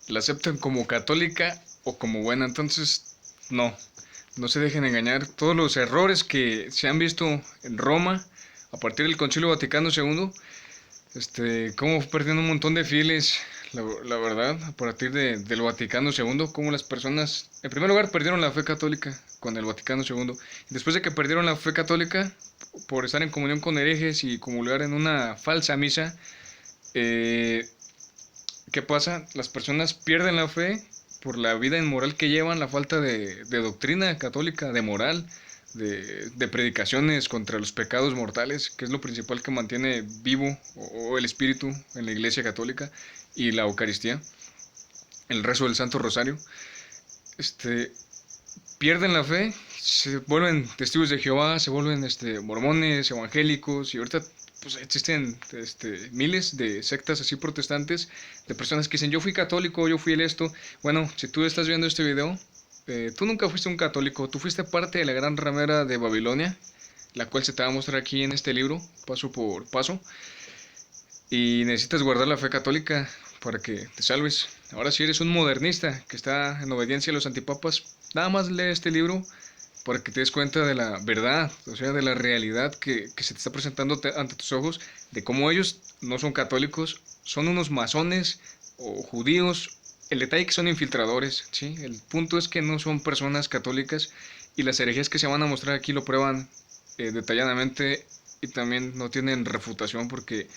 la aceptan como católica o como buena. Entonces, no se dejen engañar. Todos los errores que se han visto en Roma a partir del Concilio Vaticano II, cómo fue perdiendo un montón de fieles, la verdad, a partir del Vaticano II, cómo las personas, en primer lugar, perdieron la fe católica con el Vaticano II. Y después de que perdieron la fe católica, por estar en comunión con herejes y comulgar en una falsa misa, eh, ¿qué pasa? Las personas pierden la fe por la vida inmoral que llevan, la falta de doctrina católica, de moral, de predicaciones contra los pecados mortales, que es lo principal que mantiene vivo o el espíritu en la Iglesia Católica, y la Eucaristía, el rezo del Santo Rosario. Este, Pierden la fe, se vuelven testigos de Jehová, se vuelven mormones, evangélicos, y ahorita pues existen miles de sectas así protestantes, de personas que dicen yo fui católico, yo fui el esto. Bueno, si tú estás viendo este video, tú nunca fuiste un católico, tú fuiste parte de la gran ramera de Babilonia, la cual se te va a mostrar aquí en este libro, paso por paso, y necesitas guardar la fe católica para que te salves. Ahora, si eres un modernista que está en obediencia a los antipapas, nada más lee este libro para que te des cuenta de la verdad, o sea, de la realidad que se te está presentando ante tus ojos, de cómo ellos no son católicos, son unos masones o judíos. El detalle es que son infiltradores, ¿sí? El punto es que no son personas católicas, y las herejías que se van a mostrar aquí lo prueban detalladamente, y también no tienen refutación, porque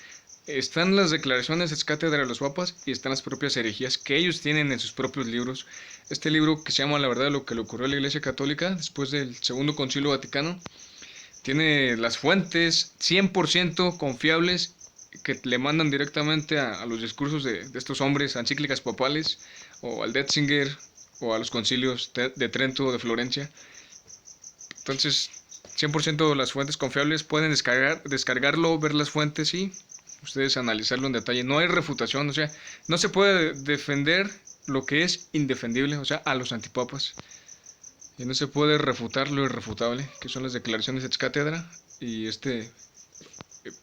están las declaraciones ex cátedra de los papas y están las propias herejías que ellos tienen en sus propios libros. Este libro, que se llama La verdad de lo que le ocurrió a la Iglesia Católica después del Segundo Concilio Vaticano, tiene las fuentes 100% confiables que le mandan directamente a los discursos de estos hombres, a encíclicas papales, o al Detzinger, o a los concilios de Trento o de Florencia. Entonces, 100% las fuentes confiables, pueden descargarlo, ver las fuentes y ustedes analizarlo en detalle. No hay refutación, o sea, no se puede defender lo que es indefendible, o sea, a los antipapas. Y no se puede refutar lo irrefutable, que son las declaraciones ex cátedra. Y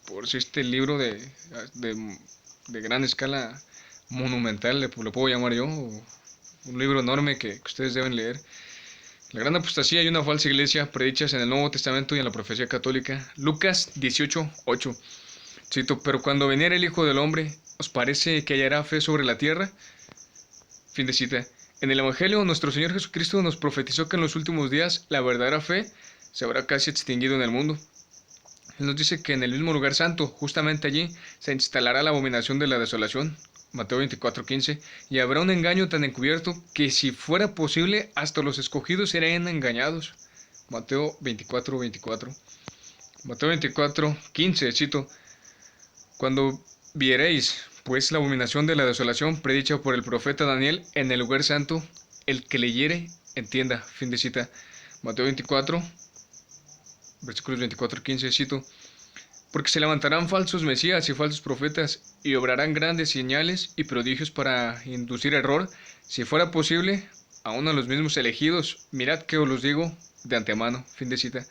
por si este libro de, de gran escala monumental, lo puedo llamar yo, un libro enorme que ustedes deben leer. La gran apostasía y una falsa iglesia, predichas en el Nuevo Testamento y en la profecía católica. Lucas 18:8. Cito: pero cuando viniera el Hijo del Hombre, ¿os parece que hallará fe sobre la tierra? Fin de cita. En el Evangelio, nuestro Señor Jesucristo nos profetizó que en los últimos días la verdadera fe se habrá casi extinguido en el mundo. Él nos dice que en el mismo lugar santo, justamente allí, se instalará la abominación de la desolación. Mateo 24:15. Y habrá un engaño tan encubierto que, si fuera posible, hasta los escogidos serían engañados. Mateo 24:24. Mateo 24:15, cito: cuando viereis, pues, la abominación de la desolación predicha por el profeta Daniel en el lugar santo, el que leyere, entienda. Fin de cita. Mateo 24, versículos 24-15, cito: porque se levantarán falsos mesías y falsos profetas, y obrarán grandes señales y prodigios para inducir error, si fuera posible, aún a los mismos elegidos. Mirad que os los digo de antemano. Fin de cita.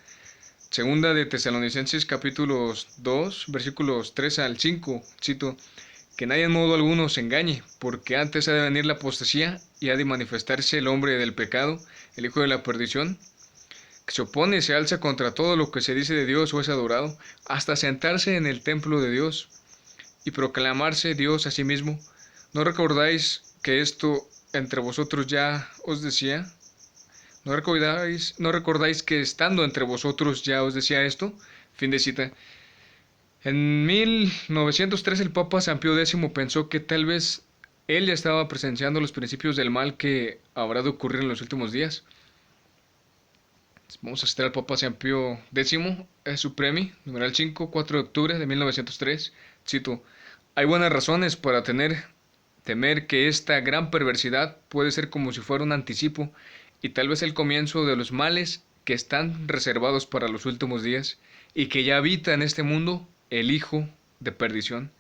Segunda de Tesalonicenses capítulos 2, versículos 3 al 5, cito: que nadie en modo alguno se engañe, porque antes ha de venir la apostasía y ha de manifestarse el hombre del pecado, el hijo de la perdición, que se opone y se alza contra todo lo que se dice de Dios o es adorado, hasta sentarse en el templo de Dios y proclamarse Dios a sí mismo. ¿No recordáis que esto entre vosotros ya os decía? ¿No recordáis que estando entre vosotros ya os decía esto? Fin de cita. En 1903 el Papa San Pío X pensó que tal vez él ya estaba presenciando los principios del mal que habrá de ocurrir en los últimos días. Vamos a citar al Papa San Pío X, Supremi, numeral 5, 4 de octubre de 1903. Cito: hay buenas razones para temer que esta gran perversidad puede ser como si fuera un anticipo y tal vez el comienzo de los males que están reservados para los últimos días, y que ya habita en este mundo el hijo de perdición.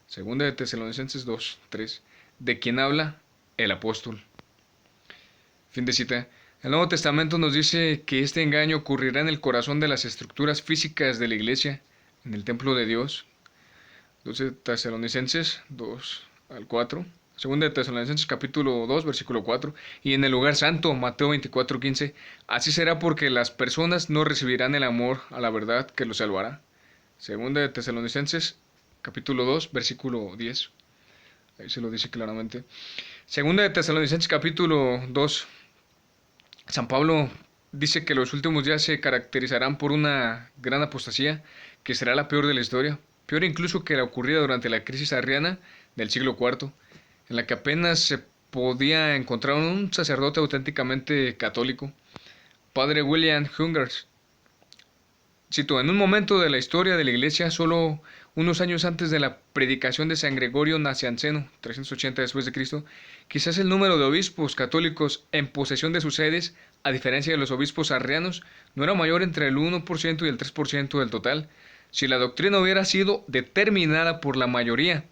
Segunda de Tesalonicenses 2, 3. De quien habla el apóstol. Fin de cita. El Nuevo Testamento nos dice que este engaño ocurrirá en el corazón de las estructuras físicas de la iglesia, en el templo de Dios. 12 Tesalonicenses 2 al 4. Segunda de Tesalonicenses capítulo 2, versículo 4. Y en el lugar santo, Mateo 24, 15. Así será porque las personas no recibirán el amor a la verdad que los salvará. Segunda de Tesalonicenses capítulo 2, versículo 10. Ahí se lo dice claramente. Segunda de Tesalonicenses capítulo 2. San Pablo dice que los últimos días se caracterizarán por una gran apostasía que será la peor de la historia, peor incluso que la ocurrida durante la crisis arriana del siglo IV, en la que apenas se podía encontrar un sacerdote auténticamente católico. Padre William Hungers cito: en un momento de la historia de la Iglesia, solo unos años antes de la predicación de San Gregorio Nacianceno, 380 después de Cristo, quizás el número de obispos católicos en posesión de sus sedes, a diferencia de los obispos arrianos, no era mayor entre el 1% y el 3% del total. Si la doctrina hubiera sido determinada por la mayoría,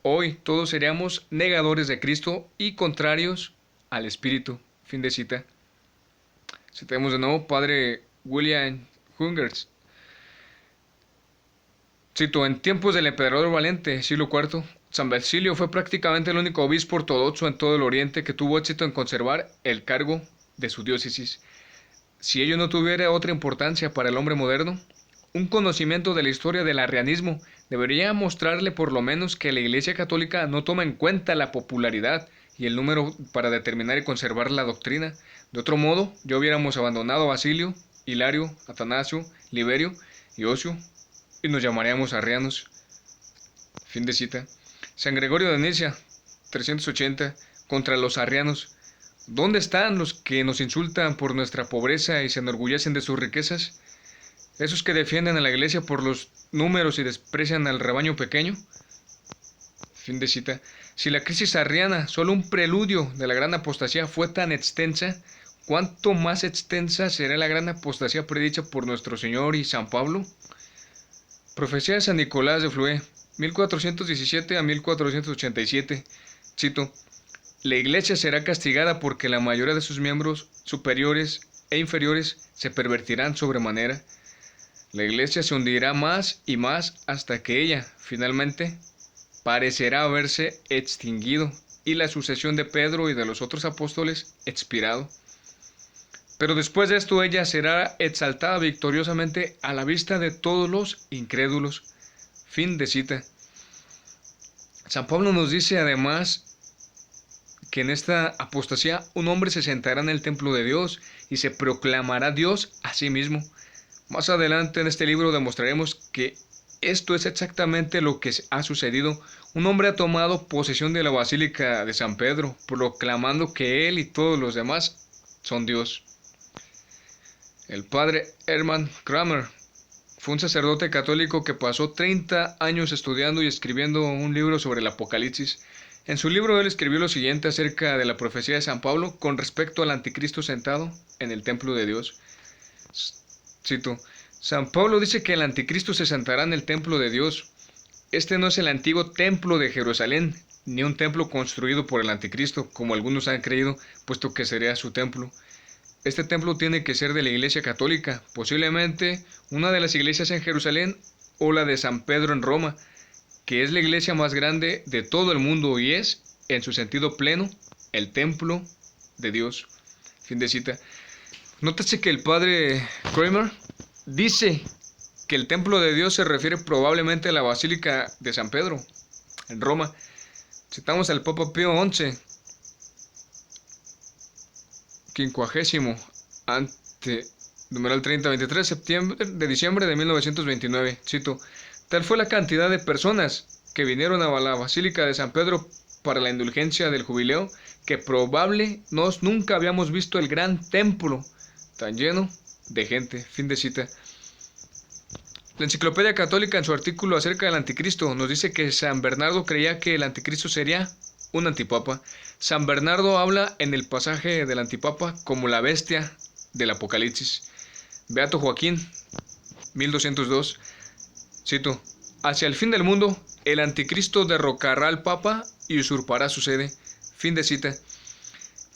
hoy todos seríamos negadores de Cristo y contrarios al Espíritu. Fin de cita. Citemos de nuevo Padre William Hungers. Cito: en tiempos del emperador Valente, siglo IV, San Basilio fue prácticamente el único obispo ortodoxo en todo el Oriente que tuvo éxito en conservar el cargo de su diócesis. Si ello no tuviera otra importancia para el hombre moderno, un conocimiento de la historia del arrianismo debería mostrarle por lo menos que la Iglesia Católica no toma en cuenta la popularidad y el número para determinar y conservar la doctrina. De otro modo, ya hubiéramos abandonado a Basilio, Hilario, Atanasio, Liberio y Ocio, y nos llamaríamos arrianos. Fin de cita. San Gregorio de Nicia, 380, contra los arrianos. ¿Dónde están los que nos insultan por nuestra pobreza y se enorgullecen de sus riquezas? ¿Esos que defienden a la Iglesia por los números y desprecian al rebaño pequeño? Fin de cita. Si la crisis arriana, solo un preludio de la gran apostasía, fue tan extensa, ¿cuánto más extensa será la gran apostasía predicha por nuestro Señor y San Pablo? Profecía de San Nicolás de Flué, 1417 a 1487. Cito: la Iglesia será castigada porque la mayoría de sus miembros superiores e inferiores se pervertirán sobremanera. La Iglesia se hundirá más y más hasta que ella, finalmente, parecerá haberse extinguido y la sucesión de Pedro y de los otros apóstoles expirado. Pero después de esto ella será exaltada victoriosamente a la vista de todos los incrédulos. Fin de cita. San Pablo nos dice además que en esta apostasía un hombre se sentará en el templo de Dios y se proclamará Dios a sí mismo. Más adelante en este libro demostraremos que esto es exactamente lo que ha sucedido. Un hombre ha tomado posesión de la Basílica de San Pedro, proclamando que él y todos los demás son Dios. El padre Hermann Kramer fue un sacerdote católico que pasó 30 años estudiando y escribiendo un libro sobre el Apocalipsis. En su libro él escribió lo siguiente acerca de la profecía de San Pablo con respecto al anticristo sentado en el templo de Dios. Cito: San Pablo dice que el anticristo se sentará en el templo de Dios. Este no es el antiguo templo de Jerusalén, ni un templo construido por el anticristo, como algunos han creído, puesto que sería su templo. Este templo tiene que ser de la Iglesia Católica, posiblemente una de las iglesias en Jerusalén o la de San Pedro en Roma, que es la iglesia más grande de todo el mundo y es, en su sentido pleno, el templo de Dios. Fin de cita. Nótese que el padre Kramer dice que el templo de Dios se refiere probablemente a la Basílica de San Pedro, en Roma. Citamos al Papa Pío XI, 50º, numeral 30, 23 de diciembre de 1929. Cito: tal fue la cantidad de personas que vinieron a la Basílica de San Pedro para la indulgencia del jubileo, que probable nunca habíamos visto el gran templo tan lleno de gente. Fin de cita. La Enciclopedia Católica, en su artículo acerca del anticristo, nos dice que San Bernardo creía que el anticristo sería un antipapa. San Bernardo habla en el pasaje del antipapa como la bestia del Apocalipsis. Beato Joaquín, 1202, cito: hacia el fin del mundo, el anticristo derrocará al papa y usurpará su sede. Fin de cita.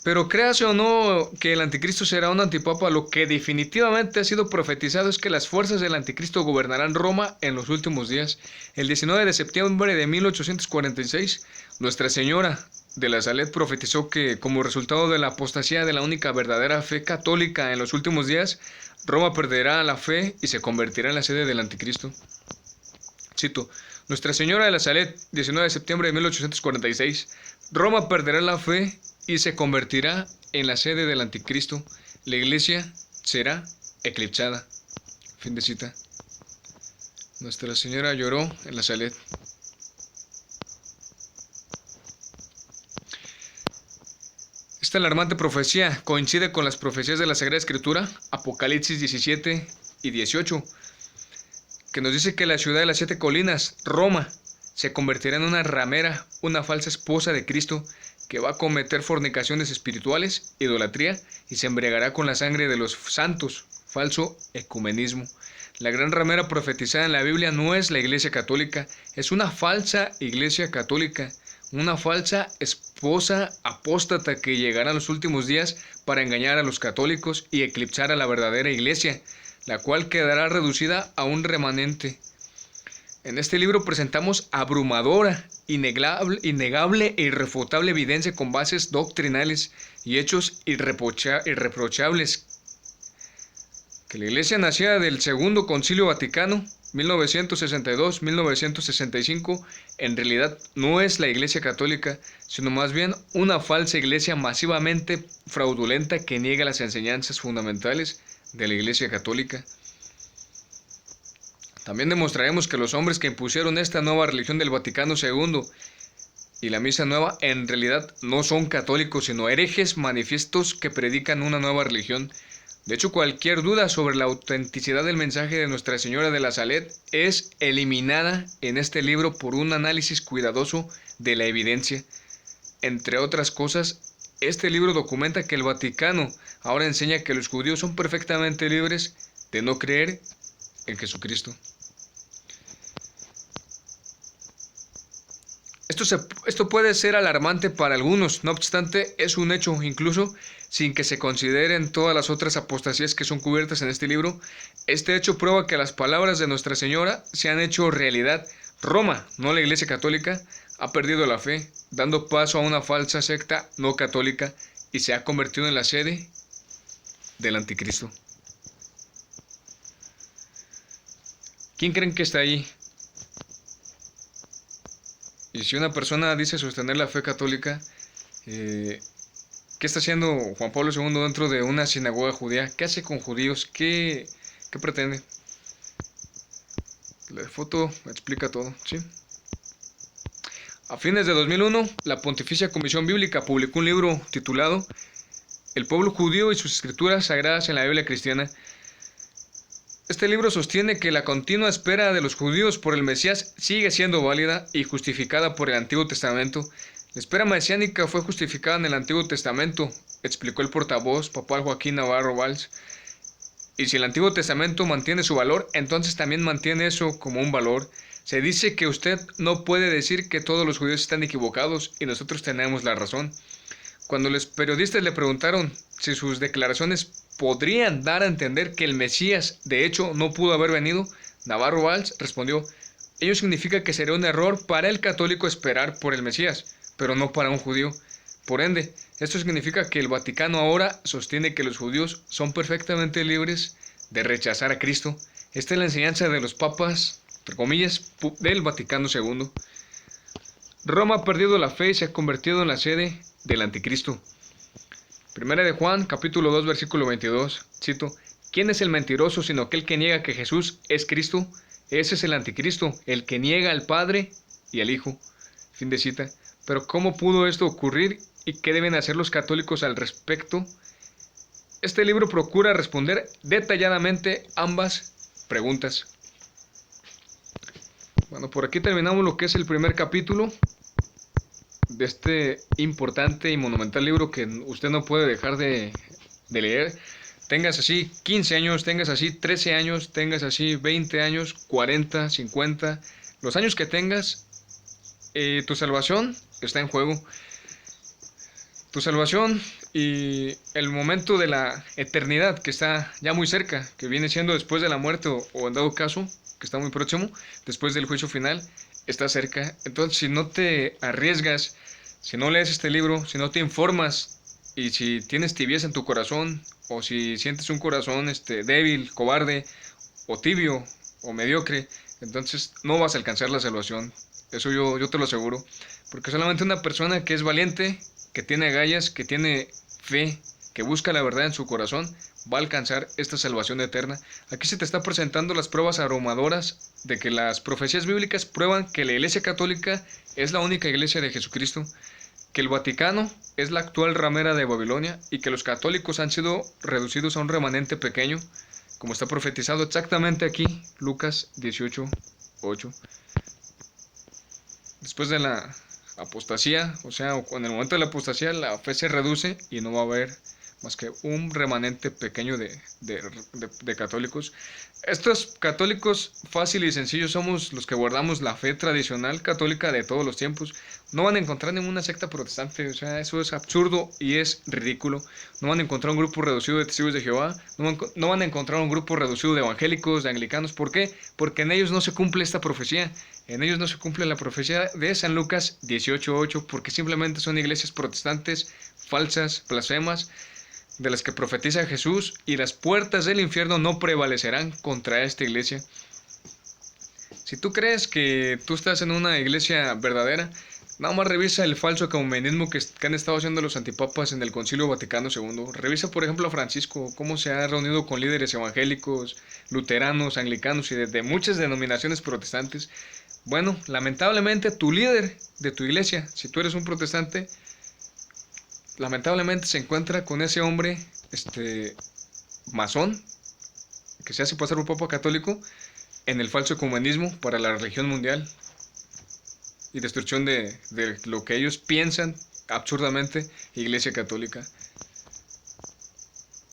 Pero créase o no que el anticristo será un antipapa, lo que definitivamente ha sido profetizado es que las fuerzas del anticristo gobernarán Roma en los últimos días. El 19 de septiembre de 1846, Nuestra Señora de la Salette profetizó que, como resultado de la apostasía de la única verdadera fe católica en los últimos días, Roma perderá la fe y se convertirá en la sede del anticristo. Cito: Nuestra Señora de la Salette, 19 de septiembre de 1846, Roma perderá la fe y se convertirá en la sede del anticristo. La iglesia será eclipsada. Fin de cita. Nuestra Señora lloró en la Salette. Esta alarmante profecía coincide con las profecías de la Sagrada Escritura, Apocalipsis 17 y 18, que nos dice que la ciudad de las 7 colinas, Roma, se convertirá en una ramera, una falsa esposa de Cristo, que va a cometer fornicaciones espirituales, idolatría, y se embriagará con la sangre de los santos, falso ecumenismo. La gran ramera profetizada en la Biblia no es la Iglesia Católica, es una falsa Iglesia Católica, una falsa esposa apóstata que llegará en los últimos días para engañar a los católicos y eclipsar a la verdadera Iglesia, la cual quedará reducida a un remanente. En este libro presentamos abrumadora, innegable e irrefutable evidencia con bases doctrinales y hechos irreprochables que la Iglesia nacida del Segundo Concilio Vaticano, 1962-1965, en realidad no es la Iglesia Católica, sino más bien una falsa iglesia masivamente fraudulenta que niega las enseñanzas fundamentales de la Iglesia Católica. También demostraremos que los hombres que impusieron esta nueva religión del Vaticano II y la Misa Nueva en realidad no son católicos, sino herejes manifiestos que predican una nueva religión. De hecho, cualquier duda sobre la autenticidad del mensaje de Nuestra Señora de la Salette es eliminada en este libro por un análisis cuidadoso de la evidencia. Entre otras cosas, este libro documenta que el Vaticano ahora enseña que los judíos son perfectamente libres de no creer en Jesucristo. Esto puede ser alarmante para algunos, no obstante, es un hecho, incluso sin que se consideren todas las otras apostasías que son cubiertas en este libro. Este hecho prueba que las palabras de Nuestra Señora se han hecho realidad. Roma, no la Iglesia Católica, ha perdido la fe, dando paso a una falsa secta no católica y se ha convertido en la sede del anticristo. ¿Quién creen que está ahí? Y si una persona dice sostener la fe católica, ¿qué está haciendo Juan Pablo II dentro de una sinagoga judía? ¿Qué hace con judíos? ¿Qué pretende? La foto explica todo, ¿sí? A fines de 2001, la Pontificia Comisión Bíblica publicó un libro titulado El pueblo judío y sus escrituras sagradas en la Biblia cristiana. Este libro sostiene que la continua espera de los judíos por el Mesías sigue siendo válida y justificada por el Antiguo Testamento. La espera mesiánica fue justificada en el Antiguo Testamento, explicó el portavoz papal Joaquín Navarro Valls. Y si el Antiguo Testamento mantiene su valor, entonces también mantiene eso como un valor. Se dice que usted no puede decir que todos los judíos están equivocados y nosotros tenemos la razón. Cuando los periodistas le preguntaron si sus declaraciones podrían dar a entender que el Mesías de hecho no pudo haber venido, Navarro Valls respondió: ello significa que sería un error para el católico esperar por el Mesías, pero no para un judío. Por ende, esto significa que el Vaticano ahora sostiene que los judíos son perfectamente libres de rechazar a Cristo. Esta es la enseñanza de los papas, entre comillas, del Vaticano II. Roma ha perdido la fe y se ha convertido en la sede del anticristo. Primera de Juan, capítulo 2, versículo 22, cito: ¿Quién es el mentiroso sino aquel que niega que Jesús es Cristo? Ese es el anticristo, el que niega al Padre y al Hijo. Fin de cita. Pero ¿cómo pudo esto ocurrir y qué deben hacer los católicos al respecto? Este libro procura responder detalladamente ambas preguntas. Bueno, por aquí terminamos lo que es el primer capítulo de este importante y monumental libro que usted no puede dejar de leer. Tengas así 15 años, tengas así 13 años, tengas así 20 años, 40, 50, los años que tengas, tu salvación está en juego. tu salvación y el momento de la eternidad que está ya muy cerca, que viene siendo después de la muerte o en dado caso, que está muy próximo, después del juicio final, está cerca. Entonces, si no te arriesgas, si no lees este libro, si no te informas y si tienes tibieza en tu corazón o si sientes un corazón débil, cobarde o tibio o mediocre, entonces no vas a alcanzar la salvación. Eso yo te lo aseguro. Porque solamente una persona que es valiente, que tiene agallas, que tiene fe, que busca la verdad en su corazón, va a alcanzar esta salvación eterna. Aquí se te está presentando las pruebas abrumadoras de que las profecías bíblicas prueban que la Iglesia Católica es la única iglesia de Jesucristo, que el Vaticano es la actual ramera de Babilonia y que los católicos han sido reducidos a un remanente pequeño, como está profetizado exactamente aquí, Lucas 18:8. Después de la apostasía, o sea, en el momento de la apostasía, la fe se reduce y no va a haber más que un remanente pequeño de católicos. Estos católicos fácil y sencillos somos los que guardamos la fe tradicional católica de todos los tiempos. No van a encontrar ninguna secta protestante, o sea, eso es absurdo y es ridículo. No van a encontrar un grupo reducido de testigos de Jehová, no van a encontrar un grupo reducido de evangélicos, de anglicanos. ¿Por qué? Porque en ellos no se cumple esta profecía. En ellos no se cumple la profecía de San Lucas 18:8, porque simplemente son iglesias protestantes falsas, blasfemas, de las que profetiza Jesús, y las puertas del infierno no prevalecerán contra esta iglesia. Si tú crees que tú estás en una iglesia verdadera, nada más revisa el falso ecumenismo que han estado haciendo los antipapas en el Concilio Vaticano II. Revisa, por ejemplo, a Francisco, cómo se ha reunido con líderes evangélicos, luteranos, anglicanos y de muchas denominaciones protestantes. Bueno, lamentablemente tu líder de tu iglesia, si tú eres un protestante, lamentablemente se encuentra con ese hombre, masón, que se hace pasar por papa católico, en el falso ecumenismo para la religión mundial y destrucción de lo que ellos piensan absurdamente iglesia católica.